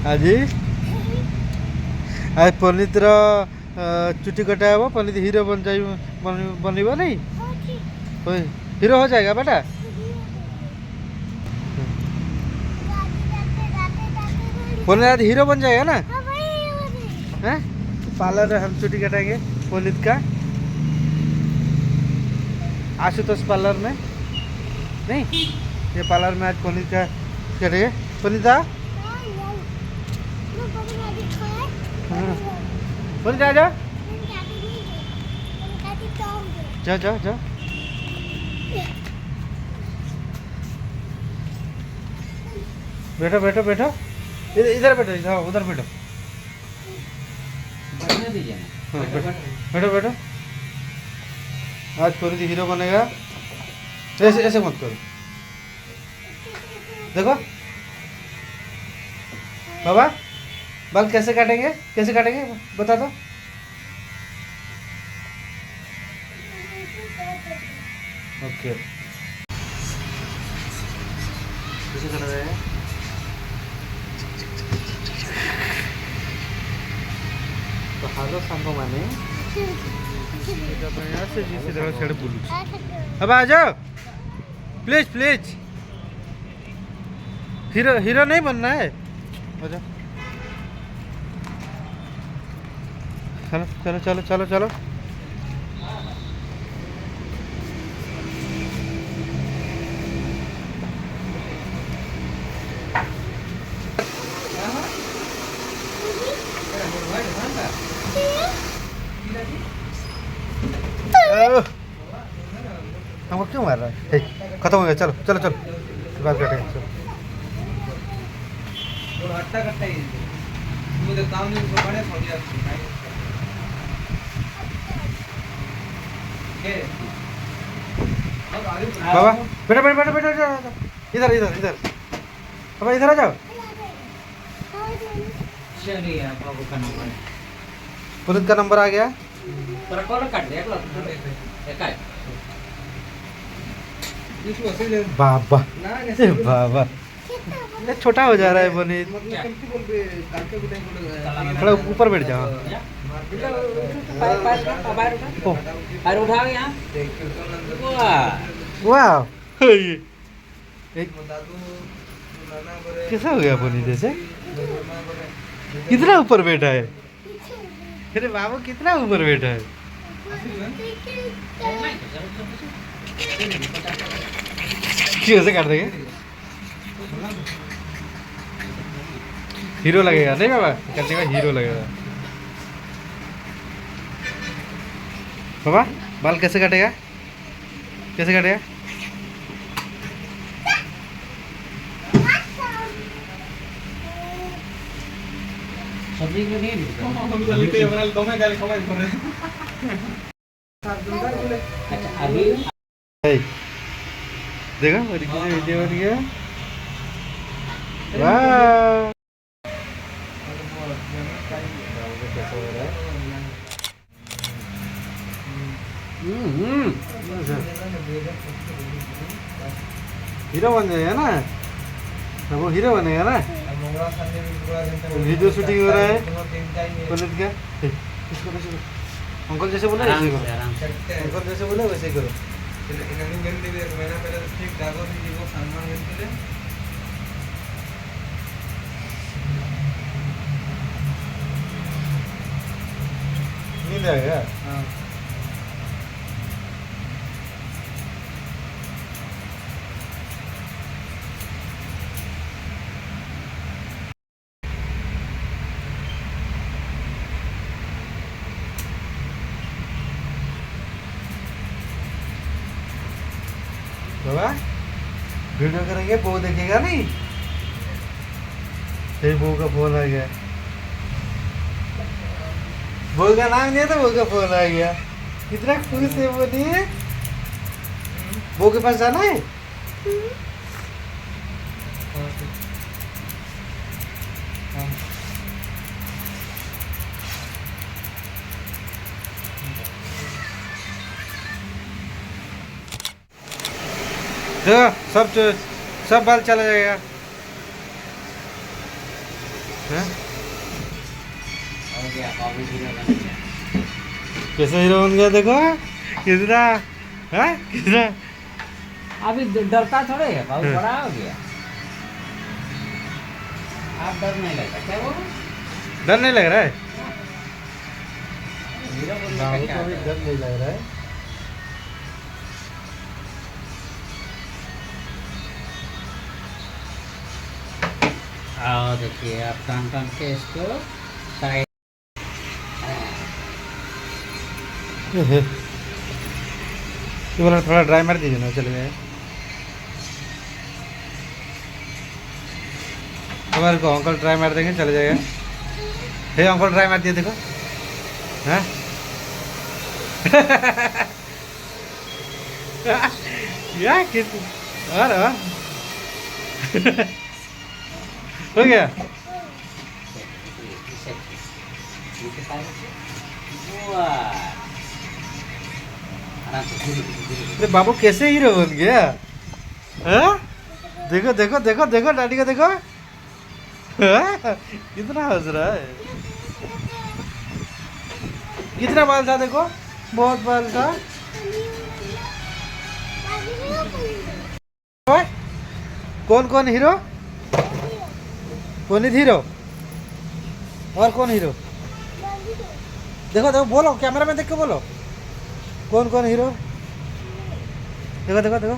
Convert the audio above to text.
आज आज पनीतर चुटी कटा हे पनीत हीरो बन जाए बनब नहीं हीरो हो जाएगा बेटा। पनीत आज हीरो बन जाएगा ना। हैं पार्लर हम चुटी कटाएंगे पनीत का आशुतोष पार्लर में नहीं ये पार्लर में आज पनीत का करेंगे। पनीता पनीत आ जाओ जाओ जाओ जाओ बैठो बैठो बैठो इधर बैठो इधर उधर बैठो बैठो बैठो। आज पनीत हीरो बनेगा। ऐसे ऐसे मत करो देखो बाबा बाल कैसे काटेंगे बता दो। ओके कैसे काटा जाएगा। तो हेलो सांग माने अब आ जाओ प्लीज प्लीज। हीरो हीरो नहीं बनना है। आ जाओ चलो चलो चलो चलो चलो। हमको क्यों मार रहा है। खत्म हो गया चलो चलो चलो बात करेंगे चलो। बाबा बेटा बेटा बेटा बेटा इधर इधर इधर बाबा इधर आ जाओ। पुलिस का नंबर आ गया। बाबा बाबा छोटा हो जा रहा है बनी थोड़ा ऊपर बैठ जाओ। वाह कैसा हो गया बनी जैसे कितना ऊपर बैठा है। अरे बाबू कितना ऊपर बैठा है। कैसे काट देंगे हीरो लगेगा नहीं बाबा करने का हीरो लगेगा। बाबा बाल कैसे काटेगा कैसे काटेगा। सब्जी के नहीं अच्छा अभी देखो वीडियो बन गया। वाह हीरो बन जाएगा ना। वो हीरो बनेगा ना। वीडियो शूटिंग हो रहा है पनीत का। इसको अंकल जैसे बोला वैसे करो। अंकल जैसे बोला वैसे करो। नींद आ गया। बाबा वीडियो करेंगे बहू देखेगा नहीं। फिर बहू का फोन आ गया। बहू का नाम नहीं था बहू का फोन आ गया। कितना खुश है बोलिए। बहू के पास जाना है। सब बाल चला जाएगा। हैं? हो गया, कॉपी हीरो बन गया। कैसे हीरो बन गया देखो, कितना है कितना। अभी डरता थोड़े है, बहुत हाँ। बड़ा हो गया। आप डर नहीं लगता क्या वो? डर नहीं लग रहा है? हीरो बनने बाबू का को क्या अभी डर? डर नहीं लग रहा है। आओ देखिए, आप टन टन के इसको साइड। ये वाला थोड़ा ड्राई मार दीजिए ना, चले जाए। हमारे को अंकल ड्राई मार देंगे, चले जाएगा। हे अंकल ड्राई मार दिए देखो, हैं? या किस और हो गया। अरे बाबू कैसे हीरो बन गया? हाँ? देखो देखो देखो देखो डैडी को देखो। हाँ? कितना हंस रहा है। कितना बाल था देखो, बहुत बाल था। ओए, कौन कौन हीरो? पुनीत हीरो और कौन हीरो? देखो देखो बोलो, कैमरा में देख के बोलो, कौन कौन हीरो? देखो देखो देखो